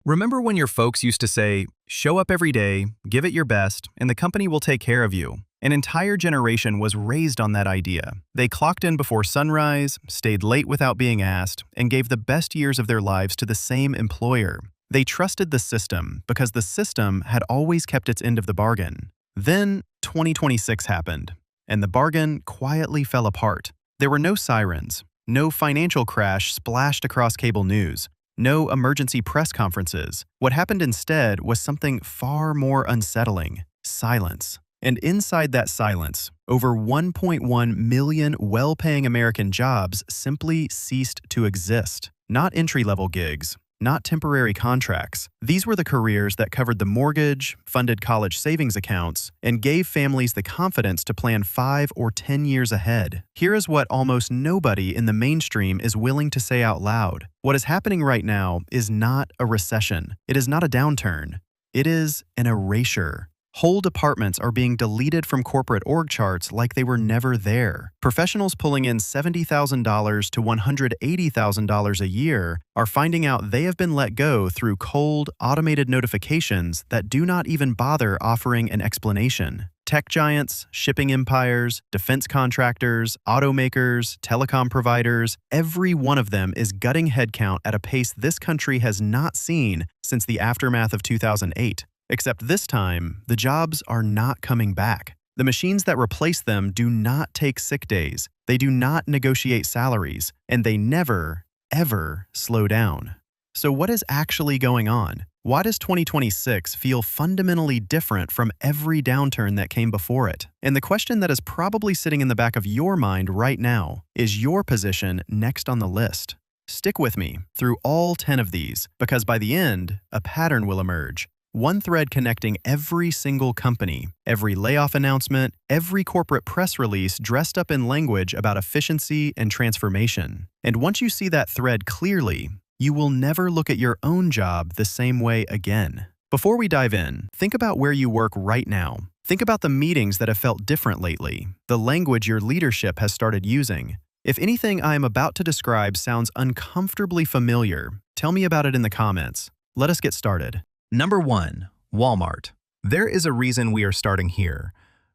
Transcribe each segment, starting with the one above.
Remember when your folks used to say, show up every day, give it your best, and the company will take care of you? An entire generation was raised on that idea. They clocked in before sunrise, stayed late without being asked, and gave the best years of their lives to the same employer. They trusted the system because the system had always kept its end of the bargain. Then 2026 happened, and the bargain quietly fell apart. There were no sirens, no financial crash splashed across cable news, no emergency press conferences. What happened instead was something far more unsettling: silence. And inside that silence, over 1.1 million well-paying American jobs simply ceased to exist. Not entry-level gigs, not temporary contracts. These were the careers that covered the mortgage, funded college savings accounts, and gave families the confidence to plan 5 or 10 years ahead. Here is what almost nobody in the mainstream is willing to say out loud. What is happening right now is not a recession. It is not a downturn. It is an erasure. Whole departments are being deleted from corporate org charts like they were never there. Professionals pulling in $70,000 to $180,000 a year are finding out they have been let go through cold, automated notifications that do not even bother offering an explanation. Tech giants, shipping empires, defense contractors, automakers, telecom providers, every one of them is gutting headcount at a pace this country has not seen since the aftermath of 2008. Except this time, the jobs are not coming back. The machines that replace them do not take sick days, they do not negotiate salaries, and they never, ever slow down. So what is actually going on? Why does 2026 feel fundamentally different from every downturn that came before it? And the question that is probably sitting in the back of your mind right now: is your position next on the list? Stick with me through all 10 of these, because by the end, a pattern will emerge. One thread connecting every single company, every layoff announcement, every corporate press release dressed up in language about efficiency and transformation. And once you see that thread clearly, you will never look at your own job the same way again. Before we dive in, think about where you work right now. Think about the meetings that have felt different lately, the language your leadership has started using. If anything I am about to describe sounds uncomfortably familiar, tell me about it in the comments. Let us get started. Number 1, Walmart. There is a reason we are starting here.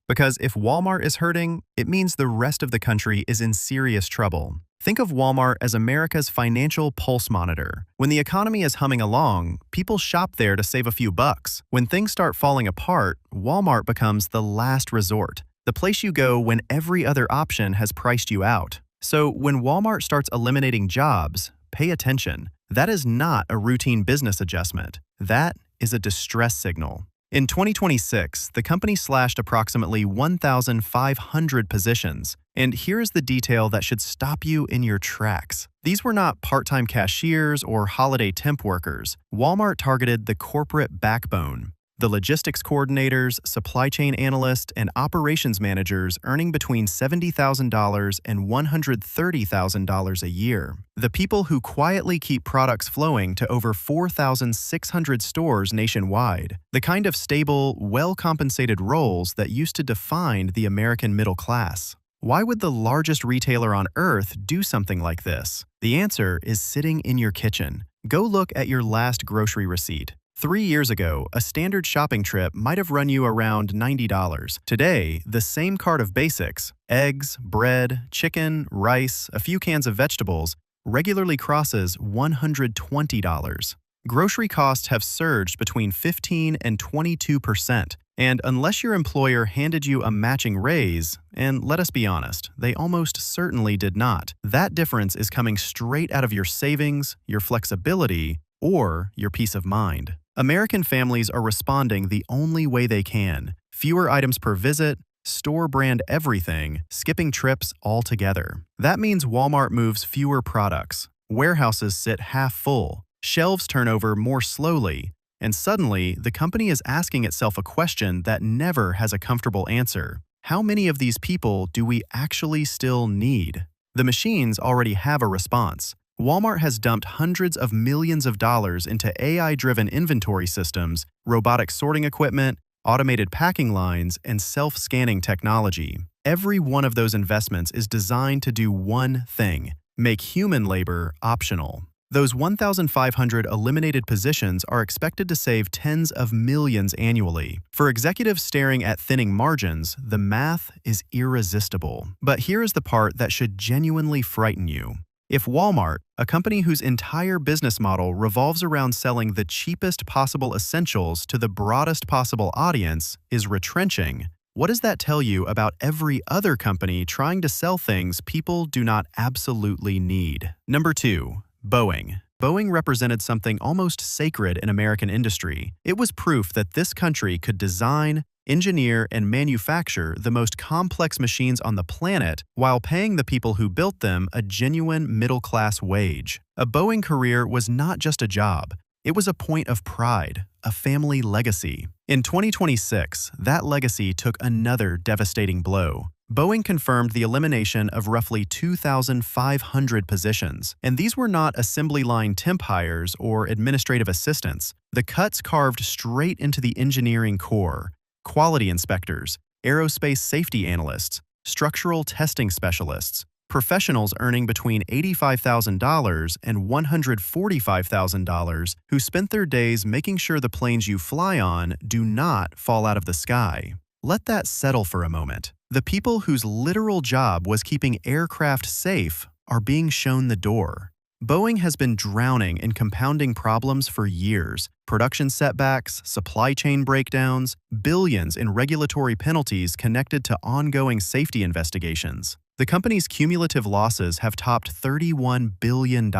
Because if Walmart is hurting, it means the rest of the country is in serious trouble. Think of Walmart as America's financial pulse monitor. When the economy is humming along, people shop there to save a few bucks. When things start falling apart, Walmart becomes the last resort, the place you go when every other option has priced you out. So when Walmart starts eliminating jobs, pay attention. That is not a routine business adjustment. That is a distress signal. In 2026, the company slashed approximately 1,500 positions. And here is the detail that should stop you in your tracks. These were not part-time cashiers or holiday temp workers. Walmart targeted the corporate backbone. The logistics coordinators, supply chain analysts, and operations managers earning between $70,000 and $130,000 a year. The people who quietly keep products flowing to over 4,600 stores nationwide. The kind of stable, well-compensated roles that used to define the American middle class. Why would the largest retailer on earth do something like this? The answer is sitting in your kitchen. Go look at your last grocery receipt. 3 years ago, a standard shopping trip might have run you around $90. Today, the same cart of basics, eggs, bread, chicken, rice, a few cans of vegetables, regularly crosses $120. Grocery costs have surged between 15 and 22%. And unless your employer handed you a matching raise, and let us be honest, they almost certainly did not, that difference is coming straight out of your savings, your flexibility, or your peace of mind. American families are responding the only way they can: fewer items per visit, store brand everything, skipping trips altogether. That means Walmart moves fewer products, warehouses sit half full, shelves turn over more slowly, and suddenly the company is asking itself a question that never has a comfortable answer. How many of these people do we actually still need? The machines already have a response. Walmart has dumped hundreds of millions of dollars into AI-driven inventory systems, robotic sorting equipment, automated packing lines, and self-scanning technology. Every one of those investments is designed to do one thing: make human labor optional. Those 1,500 eliminated positions are expected to save tens of millions annually. For executives staring at thinning margins, the math is irresistible. But here is the part that should genuinely frighten you. If Walmart, a company whose entire business model revolves around selling the cheapest possible essentials to the broadest possible audience, is retrenching, what does that tell you about every other company trying to sell things people do not absolutely need? Number 2. Boeing. Boeing represented something almost sacred in American industry. It was proof that this country could design, engineer, and manufacture the most complex machines on the planet while paying the people who built them a genuine middle-class wage. A Boeing career was not just a job. It was a point of pride, a family legacy. In 2026, that legacy took another devastating blow. Boeing confirmed the elimination of roughly 2,500 positions, and these were not assembly line temp hires or administrative assistants. The cuts carved straight into the engineering core: quality inspectors, aerospace safety analysts, structural testing specialists, professionals earning between $85,000 and $145,000 who spent their days making sure the planes you fly on do not fall out of the sky. Let that settle for a moment. The people whose literal job was keeping aircraft safe are being shown the door. Boeing has been drowning in compounding problems for years: production setbacks, supply chain breakdowns, billions in regulatory penalties connected to ongoing safety investigations. The company's cumulative losses have topped $31 billion.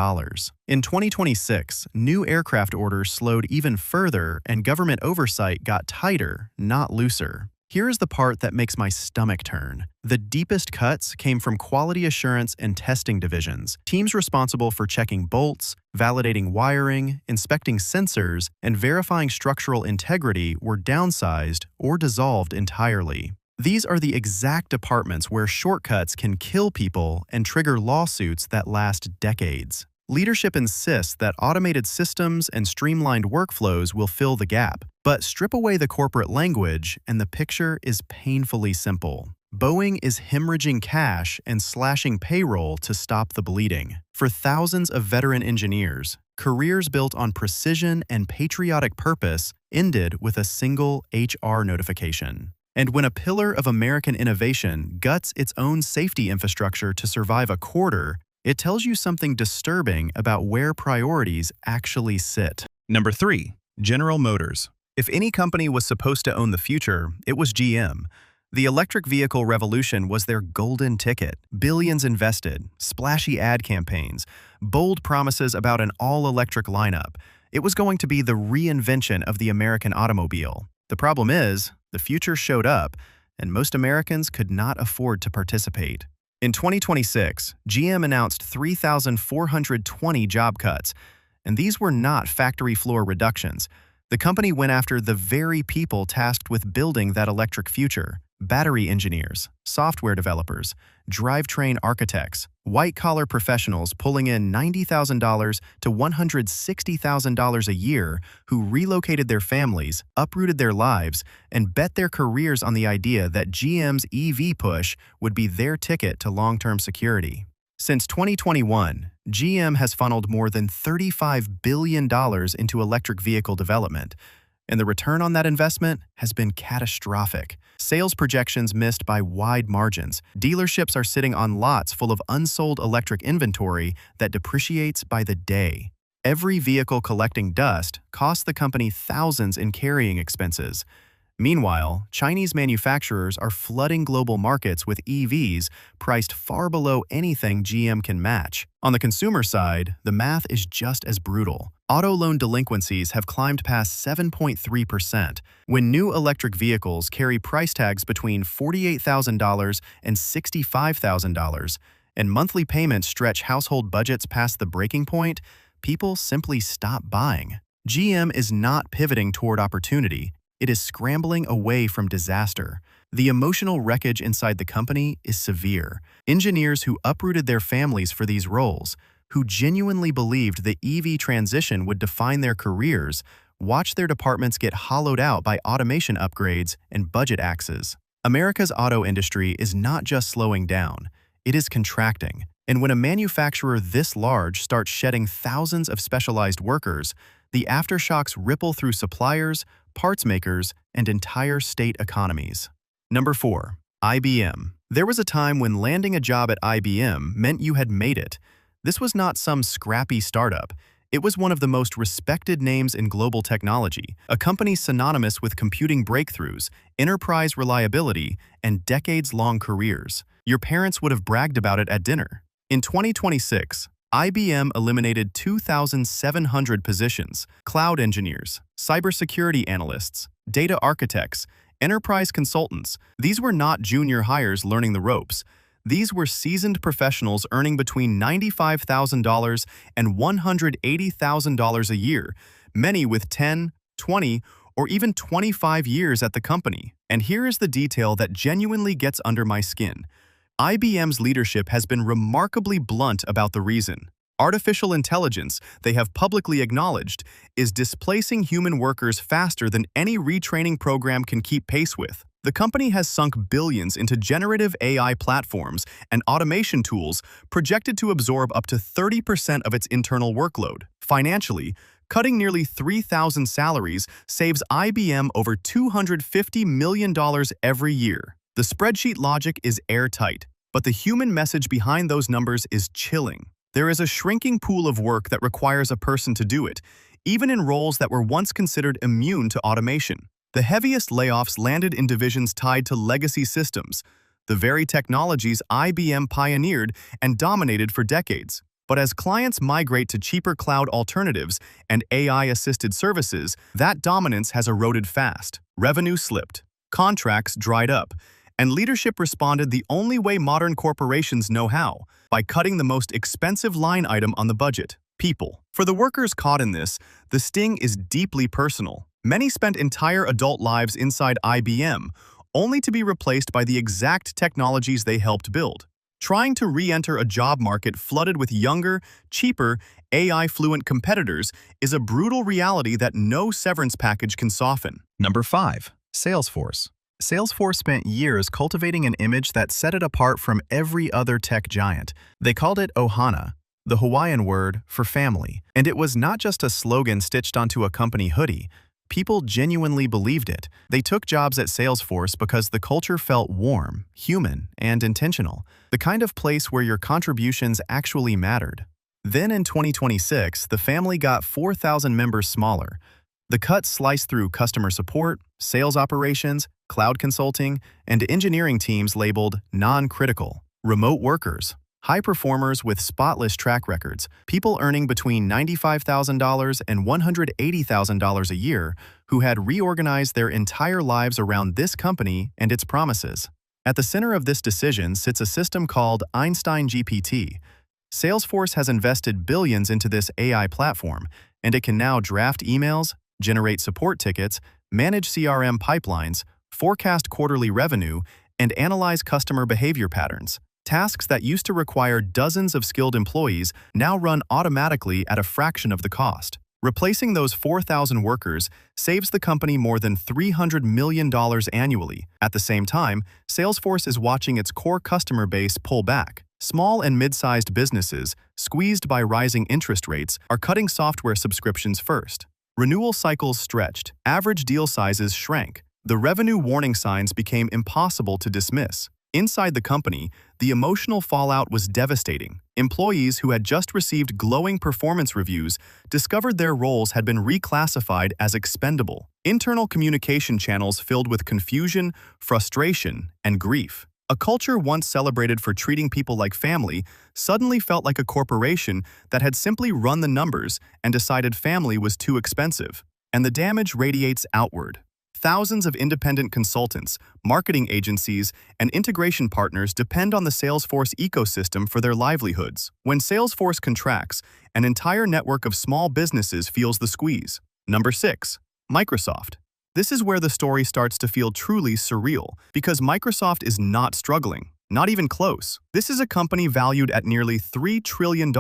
In 2026, new aircraft orders slowed even further and government oversight got tighter, not looser. Here is the part that makes my stomach turn. The deepest cuts came from quality assurance and testing divisions, teams responsible for checking bolts, validating wiring, inspecting sensors, and verifying structural integrity were downsized or dissolved entirely. These are the exact departments where shortcuts can kill people and trigger lawsuits that last decades. Leadership insists that automated systems and streamlined workflows will fill the gap, but strip away the corporate language and the picture is painfully simple. Boeing is hemorrhaging cash and slashing payroll to stop the bleeding. For thousands of veteran engineers, careers built on precision and patriotic purpose ended with a single HR notification. And when a pillar of American innovation guts its own safety infrastructure to survive a quarter, it tells you something disturbing about where priorities actually sit. Number 3. General Motors. If any company was supposed to own the future, it was GM. The electric vehicle revolution was their golden ticket. Billions invested, splashy ad campaigns, bold promises about an all-electric lineup. It was going to be the reinvention of the American automobile. The problem is, the future showed up, and most Americans could not afford to participate. In 2026, GM announced 3,420 job cuts, and these were not factory floor reductions. The company went after the very people tasked with building that electric future: battery engineers, software developers, drivetrain architects, white-collar professionals pulling in $90,000 to $160,000 a year who relocated their families, uprooted their lives, and bet their careers on the idea that GM's EV push would be their ticket to long-term security. Since 2021, GM has funneled more than $35 billion into electric vehicle development, and the return on that investment has been catastrophic. Sales projections missed by wide margins. Dealerships are sitting on lots full of unsold electric inventory that depreciates by the day. Every vehicle collecting dust costs the company thousands in carrying expenses. Meanwhile, Chinese manufacturers are flooding global markets with EVs priced far below anything GM can match. On the consumer side, the math is just as brutal. Auto loan delinquencies have climbed past 7.3%. When new electric vehicles carry price tags between $48,000 and $65,000, and monthly payments stretch household budgets past the breaking point, people simply stop buying. GM is not pivoting toward opportunity. It is scrambling away from disaster. The emotional wreckage inside the company is severe. Engineers who uprooted their families for these roles, who genuinely believed the EV transition would define their careers, watch their departments get hollowed out by automation upgrades and budget axes. America's auto industry is not just slowing down, it is contracting. And when a manufacturer this large starts shedding thousands of specialized workers, the aftershocks ripple through suppliers, parts makers, and entire state economies. Number 4. IBM. There was a time when landing a job at IBM meant you had made it. This was not some scrappy startup. It was one of the most respected names in global technology, a company synonymous with computing breakthroughs, enterprise reliability, and decades-long careers. Your parents would have bragged about it at dinner. In 2026, IBM eliminated 2,700 positions: cloud engineers, cybersecurity analysts, data architects, enterprise consultants. These were not junior hires learning the ropes. These were seasoned professionals earning between $95,000 and $180,000 a year, many with 10, 20, or even 25 years at the company. And here is the detail that genuinely gets under my skin. IBM's leadership has been remarkably blunt about the reason. Artificial intelligence, they have publicly acknowledged, is displacing human workers faster than any retraining program can keep pace with. The company has sunk billions into generative AI platforms and automation tools projected to absorb up to 30% of its internal workload. Financially, cutting nearly 3,000 salaries saves IBM over $250 million every year. The spreadsheet logic is airtight, but the human message behind those numbers is chilling. There is a shrinking pool of work that requires a person to do it, even in roles that were once considered immune to automation. The heaviest layoffs landed in divisions tied to legacy systems, the very technologies IBM pioneered and dominated for decades. But as clients migrate to cheaper cloud alternatives and AI-assisted services, that dominance has eroded fast. Revenue slipped, contracts dried up, and leadership responded the only way modern corporations know how, by cutting the most expensive line item on the budget: people. For the workers caught in this, the sting is deeply personal. Many spent entire adult lives inside IBM, only to be replaced by the exact technologies they helped build. Trying to re-enter a job market flooded with younger, cheaper, AI-fluent competitors is a brutal reality that no severance package can soften. Number 5. Salesforce. Salesforce spent years cultivating an image that set it apart from every other tech giant. They called it Ohana, the Hawaiian word for family. And it was not just a slogan stitched onto a company hoodie. People genuinely believed it. They took jobs at Salesforce because the culture felt warm, human, and intentional, the kind of place where your contributions actually mattered. Then in 2026, the family got 4,000 members smaller. The cut sliced through customer support, sales operations, cloud consulting, and engineering teams labeled non-critical, remote workers, high performers with spotless track records, people earning between $95,000 and $180,000 a year who had reorganized their entire lives around this company and its promises. At the center of this decision sits a system called Einstein GPT. Salesforce has invested billions into this AI platform, and it can now draft emails, generate support tickets, manage CRM pipelines, forecast quarterly revenue, and analyze customer behavior patterns. Tasks that used to require dozens of skilled employees now run automatically at a fraction of the cost. Replacing those 4,000 workers saves the company more than $300 million annually. At the same time, Salesforce is watching its core customer base pull back. Small and mid-sized businesses, squeezed by rising interest rates, are cutting software subscriptions first. Renewal cycles stretched, average deal sizes shrank. The revenue warning signs became impossible to dismiss. Inside the company, the emotional fallout was devastating. Employees who had just received glowing performance reviews discovered their roles had been reclassified as expendable. Internal communication channels filled with confusion, frustration, and grief. A culture once celebrated for treating people like family suddenly felt like a corporation that had simply run the numbers and decided family was too expensive. And the damage radiates outward. Thousands of independent consultants, marketing agencies, and integration partners depend on the Salesforce ecosystem for their livelihoods. When Salesforce contracts, an entire network of small businesses feels the squeeze. Number 6. Microsoft. This is where the story starts to feel truly surreal, because Microsoft is not struggling, not even close. This is a company valued at nearly $3 trillion,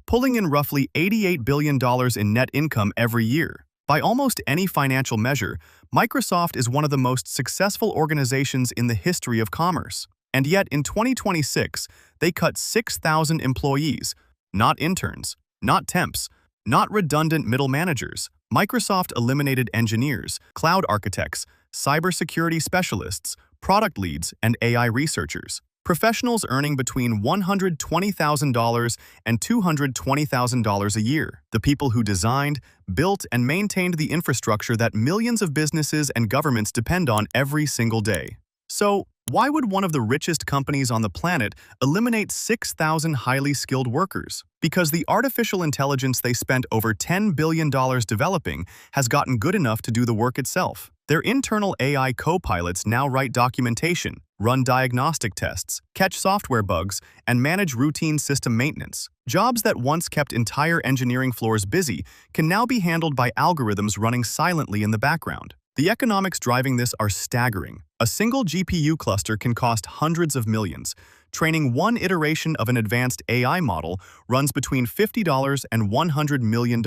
pulling in roughly $88 billion in net income every year. By almost any financial measure, Microsoft is one of the most successful organizations in the history of commerce. And yet, in 2026, they cut 6,000 employees, not interns, not temps, not redundant middle managers. Microsoft eliminated engineers, cloud architects, cybersecurity specialists, product leads, and AI researchers. Professionals earning between $120,000 and $220,000 a year. The people who designed, built, and maintained the infrastructure that millions of businesses and governments depend on every single day. So, why would one of the richest companies on the planet eliminate 6,000 highly skilled workers? Because the artificial intelligence they spent over $10 billion developing has gotten good enough to do the work itself. Their internal AI co-pilots now write documentation, run diagnostic tests, catch software bugs, and manage routine system maintenance. Jobs that once kept entire engineering floors busy can now be handled by algorithms running silently in the background. The economics driving this are staggering. A single GPU cluster can cost hundreds of millions. Training one iteration of an advanced AI model runs between $50 and $100 million.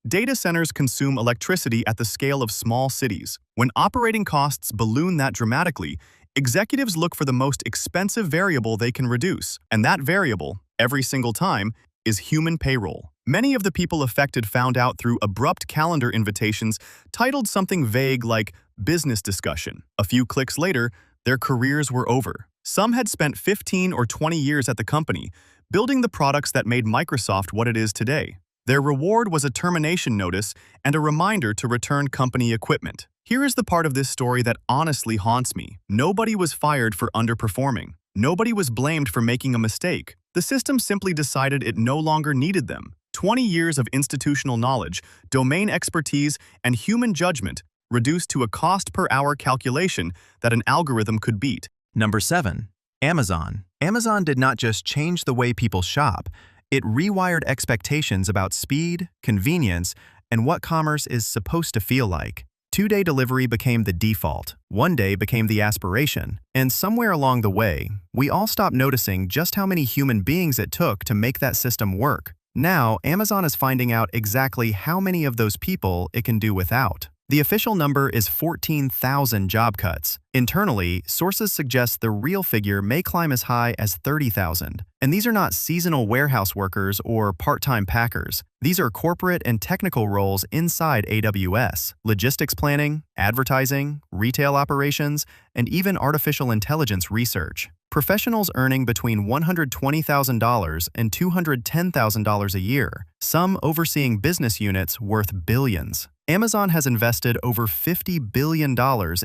Data centers consume electricity at the scale of small cities. When operating costs balloon that dramatically, executives look for the most expensive variable they can reduce. And that variable, every single time, is human payroll. Many of the people affected found out through abrupt calendar invitations titled something vague like business discussion. A few clicks later, their careers were over. Some had spent 15 or 20 years at the company, building the products that made Microsoft what it is today. Their reward was a termination notice and a reminder to return company equipment. Here is the part of this story that honestly haunts me. Nobody was fired for underperforming. Nobody was blamed for making a mistake. The system simply decided it no longer needed them. 20 years of institutional knowledge, domain expertise, and human judgment reduced to a cost-per-hour calculation that an algorithm could beat. Number 7. Amazon. Amazon did not just change the way people shop, it rewired expectations about speed, convenience, and what commerce is supposed to feel like. Two-day delivery became the default, one day became the aspiration, and somewhere along the way, we all stopped noticing just how many human beings it took to make that system work. Now, Amazon is finding out exactly how many of those people it can do without. The official number is 14,000 job cuts. Internally, sources suggest the real figure may climb as high as 30,000. And these are not seasonal warehouse workers or part-time packers. These are corporate and technical roles inside AWS, logistics planning, advertising, retail operations, and even artificial intelligence research. Professionals earning between $120,000 and $210,000 a year, some overseeing business units worth billions. Amazon has invested over $50 billion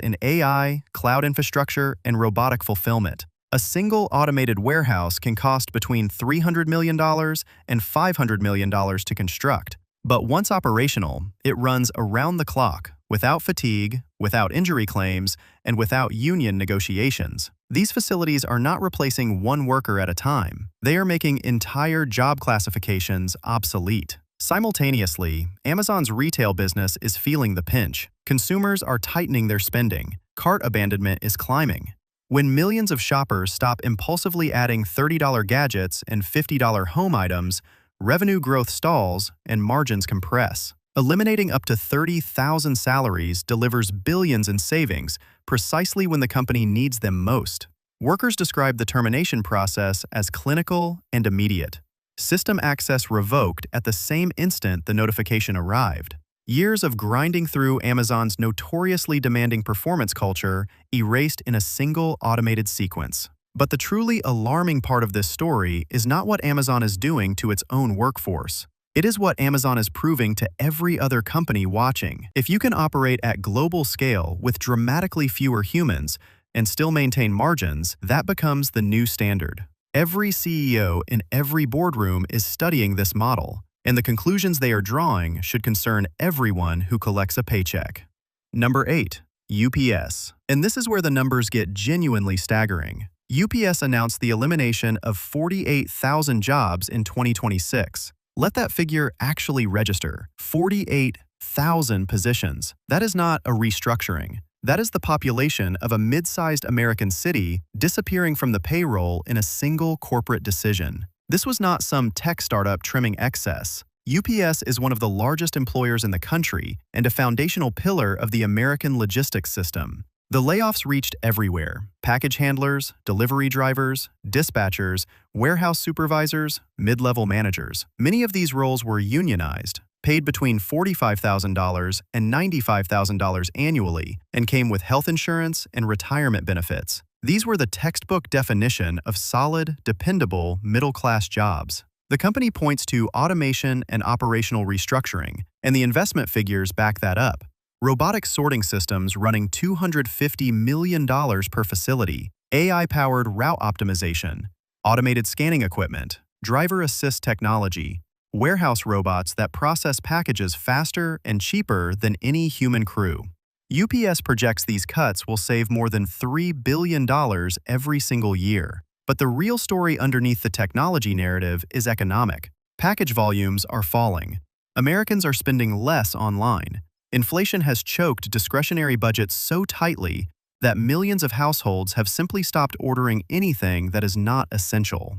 in AI, cloud infrastructure, and robotic fulfillment. A single automated warehouse can cost between $300 million and $500 million to construct. But once operational, it runs around the clock, without fatigue, without injury claims, and without union negotiations. These facilities are not replacing one worker at a time. They are making entire job classifications obsolete. Simultaneously, Amazon's retail business is feeling the pinch. Consumers are tightening their spending. Cart abandonment is climbing. When millions of shoppers stop impulsively adding $30 gadgets and $50 home items, revenue growth stalls and margins compress. Eliminating up to 30,000 salaries delivers billions in savings precisely when the company needs them most. Workers describe the termination process as clinical and immediate. System access revoked at the same instant the notification arrived. Years of grinding through Amazon's notoriously demanding performance culture erased in a single automated sequence. But the truly alarming part of this story is not what Amazon is doing to its own workforce. It is what Amazon is proving to every other company watching. If you can operate at global scale with dramatically fewer humans and still maintain margins, that becomes the new standard. Every CEO in every boardroom is studying this model, and the conclusions they are drawing should concern everyone who collects a paycheck. Number 8. UPS. And this is where the numbers get genuinely staggering. UPS announced the elimination of 48,000 jobs in 2026. Let that figure actually register. 48,000 positions. That is not a restructuring. That is the population of a mid-sized American city disappearing from the payroll in a single corporate decision. This was not some tech startup trimming excess. UPS is one of the largest employers in the country and a foundational pillar of the American logistics system. The layoffs reached everywhere: package handlers, delivery drivers, dispatchers, warehouse supervisors, mid-level managers. Many of these roles were unionized, paid between $45,000 and $95,000 annually, and came with health insurance and retirement benefits. These were the textbook definition of solid, dependable, middle-class jobs. The company points to automation and operational restructuring, and the investment figures back that up. Robotic sorting systems running $250 million per facility, AI-powered route optimization, automated scanning equipment, driver assist technology, warehouse robots that process packages faster and cheaper than any human crew. UPS projects these cuts will save more than $3 billion every single year. But the real story underneath the technology narrative is economic. Package volumes are falling. Americans are spending less online. Inflation has choked discretionary budgets so tightly that millions of households have simply stopped ordering anything that is not essential.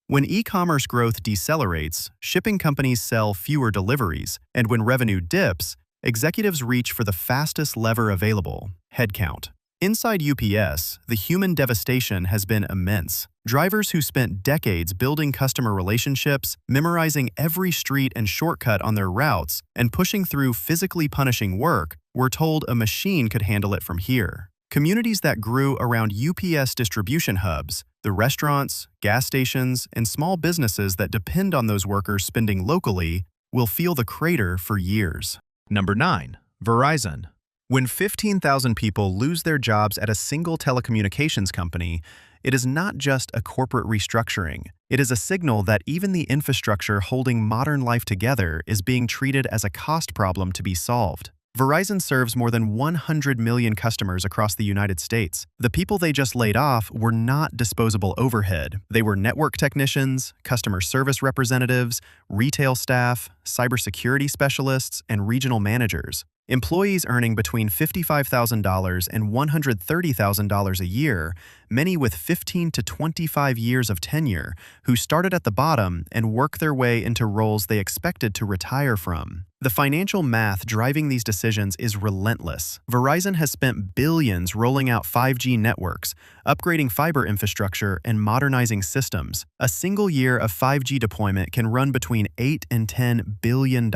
When e-commerce growth decelerates, shipping companies sell fewer deliveries, and when revenue dips, executives reach for the fastest lever available: headcount. Inside UPS, the human devastation has been immense. Drivers who spent decades building customer relationships, memorizing every street and shortcut on their routes, and pushing through physically punishing work were told a machine could handle it from here. Communities that grew around UPS distribution hubs, the restaurants, gas stations, and small businesses that depend on those workers spending locally, will feel the crater for years. Number 9. Verizon. When 15,000 people lose their jobs at a single telecommunications company, it is not just a corporate restructuring. It is a signal that even the infrastructure holding modern life together is being treated as a cost problem to be solved. Verizon serves more than 100 million customers across the United States. The people they just laid off were not disposable overhead. They were network technicians, customer service representatives, retail staff, cybersecurity specialists, and regional managers. Employees earning between $55,000 and $130,000 a year, many with 15 to 25 years of tenure, who started at the bottom and worked their way into roles they expected to retire from. The financial math driving these decisions is relentless. Verizon has spent billions rolling out 5G networks, upgrading fiber infrastructure, and modernizing systems. A single year of 5G deployment can run between $8 and $10 billion.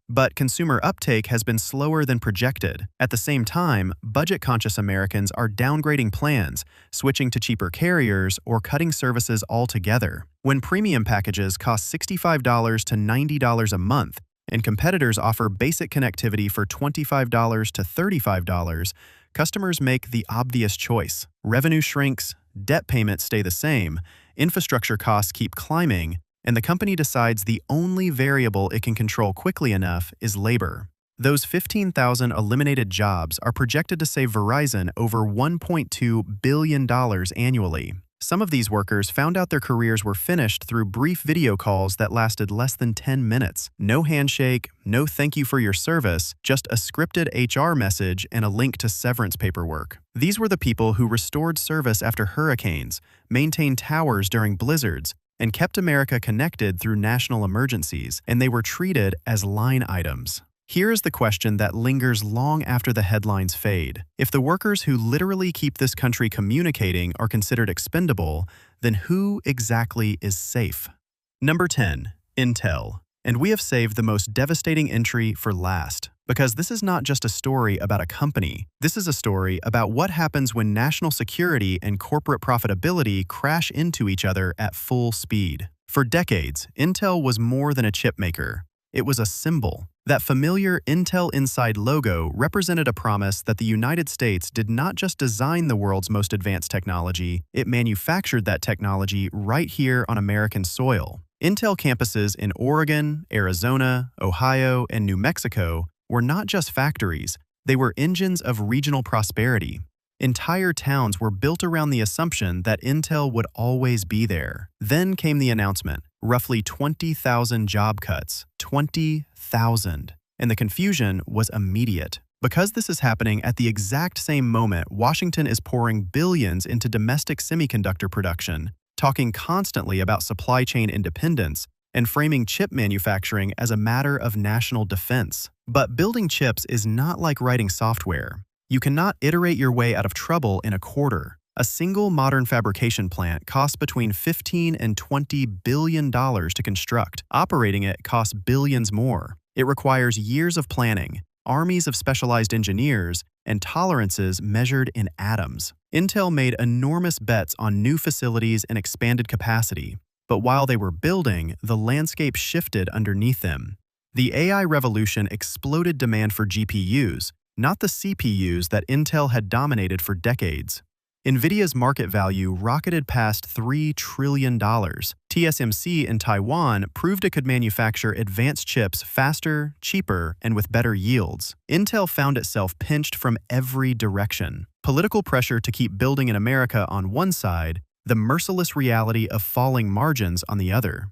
But consumer uptake has been slower than projected. At the same time, budget-conscious Americans are downgrading plans, switching to cheaper carriers, or cutting services altogether. When premium packages cost $65 to $90 a month, and competitors offer basic connectivity for $25 to $35, customers make the obvious choice. Revenue shrinks, debt payments stay the same, infrastructure costs keep climbing, and the company decides the only variable it can control quickly enough is labor. Those 15,000 eliminated jobs are projected to save Verizon over $1.2 billion annually. Some of these workers found out their careers were finished through brief video calls that lasted less than 10 minutes. No handshake, no thank you for your service, just a scripted HR message and a link to severance paperwork. These were the people who restored service after hurricanes, maintained towers during blizzards, and kept America connected through national emergencies, and they were treated as line items. Here is the question that lingers long after the headlines fade. If the workers who literally keep this country communicating are considered expendable, then who exactly is safe? Number 10. Intel. And we have saved the most devastating entry for last. Because this is not just a story about a company. This is a story about what happens when national security and corporate profitability crash into each other at full speed. For decades, Intel was more than a chip maker. It was a symbol. That familiar Intel Inside logo represented a promise that the United States did not just design the world's most advanced technology, it manufactured that technology right here on American soil. Intel campuses in Oregon, Arizona, Ohio, and New Mexico were not just factories, they were engines of regional prosperity. Entire towns were built around the assumption that Intel would always be there. Then came the announcement, roughly 20,000 job cuts. 20,000. And the confusion was immediate. Because this is happening at the exact same moment Washington is pouring billions into domestic semiconductor production, talking constantly about supply chain independence, and framing chip manufacturing as a matter of national defense. But building chips is not like writing software. You cannot iterate your way out of trouble in a quarter. A single modern fabrication plant costs between $15 and $20 billion to construct. Operating it costs billions more. It requires years of planning, armies of specialized engineers, and tolerances measured in atoms. Intel made enormous bets on new facilities and expanded capacity, but while they were building, the landscape shifted underneath them. The AI revolution exploded demand for GPUs, not the CPUs that Intel had dominated for decades. NVIDIA's market value rocketed past $3 trillion. TSMC in Taiwan proved it could manufacture advanced chips faster, cheaper, and with better yields. Intel found itself pinched from every direction. Political pressure to keep building in America on one side, the merciless reality of falling margins on the other.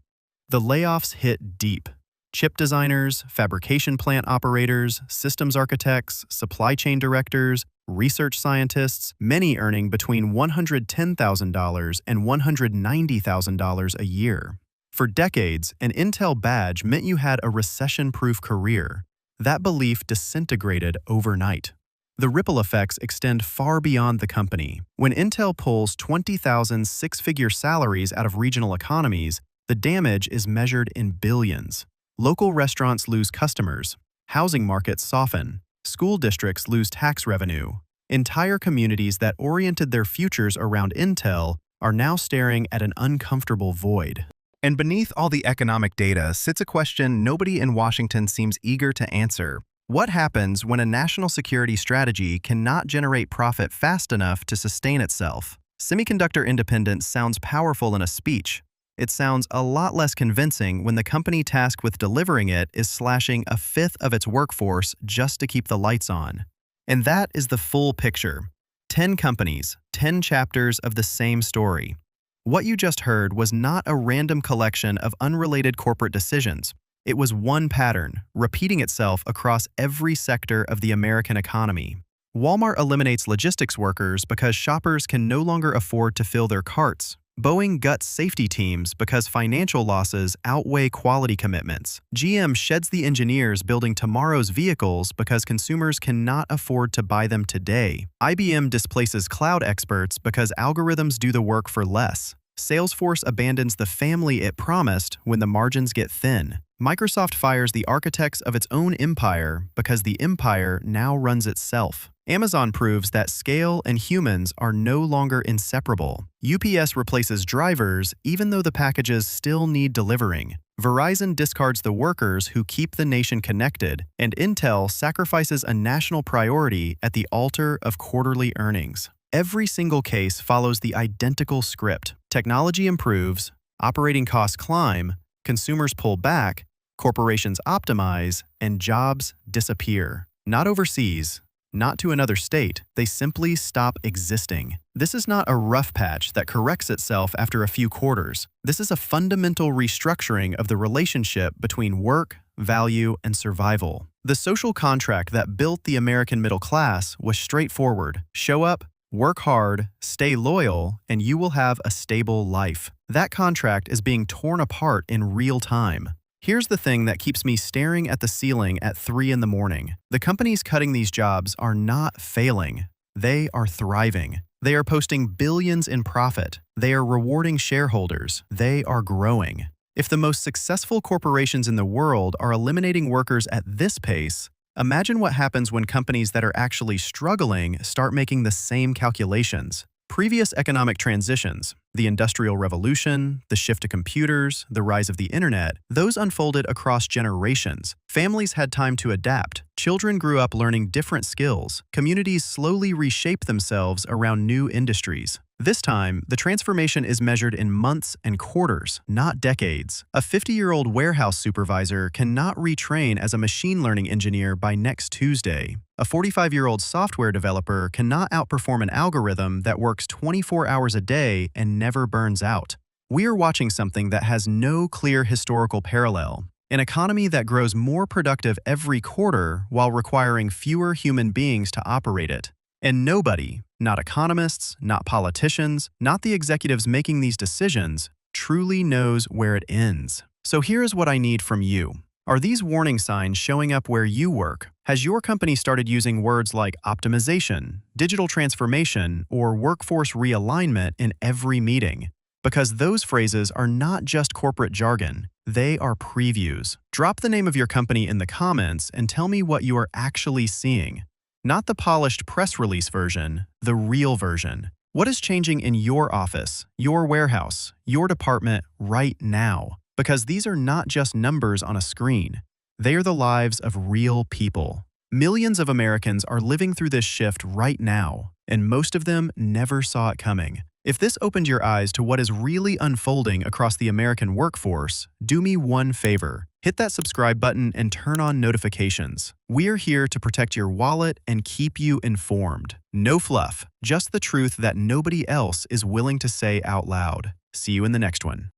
The layoffs hit deep. Chip designers, fabrication plant operators, systems architects, supply chain directors, research scientists, many earning between $110,000 and $190,000 a year. For decades, an Intel badge meant you had a recession-proof career. That belief disintegrated overnight. The ripple effects extend far beyond the company. When Intel pulls 20,000 six-figure salaries out of regional economies, the damage is measured in billions. Local restaurants lose customers, housing markets soften, school districts lose tax revenue. Entire communities that oriented their futures around Intel are now staring at an uncomfortable void. And beneath all the economic data sits a question nobody in Washington seems eager to answer. What happens when a national security strategy cannot generate profit fast enough to sustain itself? Semiconductor independence sounds powerful in a speech. It sounds a lot less convincing when the company tasked with delivering it is slashing a fifth of its workforce just to keep the lights on. And that is the full picture. 10 companies, 10 chapters of the same story. What you just heard was not a random collection of unrelated corporate decisions. It was one pattern, repeating itself across every sector of the American economy. Walmart eliminates logistics workers because shoppers can no longer afford to fill their carts. Boeing guts safety teams because financial losses outweigh quality commitments. GM sheds the engineers building tomorrow's vehicles because consumers cannot afford to buy them today. IBM displaces cloud experts because algorithms do the work for less. Salesforce abandons the family it promised when the margins get thin. Microsoft fires the architects of its own empire because the empire now runs itself. Amazon proves that scale and humans are no longer inseparable. UPS replaces drivers even though the packages still need delivering. Verizon discards the workers who keep the nation connected, and Intel sacrifices a national priority at the altar of quarterly earnings. Every single case follows the identical script. Technology improves, operating costs climb, consumers pull back, corporations optimize, and jobs disappear. Not overseas, not to another state, they simply stop existing. This is not a rough patch that corrects itself after a few quarters. This is a fundamental restructuring of the relationship between work, value, and survival. The social contract that built the American middle class was straightforward. Show up, work hard, stay loyal, and you will have a stable life. That contract is being torn apart in real time. Here's the thing that keeps me staring at the ceiling at 3 in the morning. The companies cutting these jobs are not failing. They are thriving. They are posting billions in profit. They are rewarding shareholders. They are growing. If the most successful corporations in the world are eliminating workers at this pace, imagine what happens when companies that are actually struggling start making the same calculations. Previous economic transitions, the Industrial Revolution, the shift to computers, the rise of the internet, those unfolded across generations. Families had time to adapt. Children grew up learning different skills. Communities slowly reshape themselves around new industries. This time, the transformation is measured in months and quarters, not decades. A 50-year-old warehouse supervisor cannot retrain as a machine learning engineer by next Tuesday. A 45-year-old software developer cannot outperform an algorithm that works 24 hours a day and never burns out. We are watching something that has no clear historical parallel. An economy that grows more productive every quarter while requiring fewer human beings to operate it. And nobody, not economists, not politicians, not the executives making these decisions, truly knows where it ends. So here is what I need from you. Are these warning signs showing up where you work? Has your company started using words like optimization, digital transformation, or workforce realignment in every meeting? Because those phrases are not just corporate jargon, they are previews. Drop the name of your company in the comments and tell me what you are actually seeing. Not the polished press release version, the real version. What is changing in your office, your warehouse, your department right now? Because these are not just numbers on a screen. They are the lives of real people. Millions of Americans are living through this shift right now, and most of them never saw it coming. If this opened your eyes to what is really unfolding across the American workforce, do me one favor. Hit that subscribe button and turn on notifications. We're here to protect your wallet and keep you informed. No fluff, just the truth that nobody else is willing to say out loud. See you in the next one.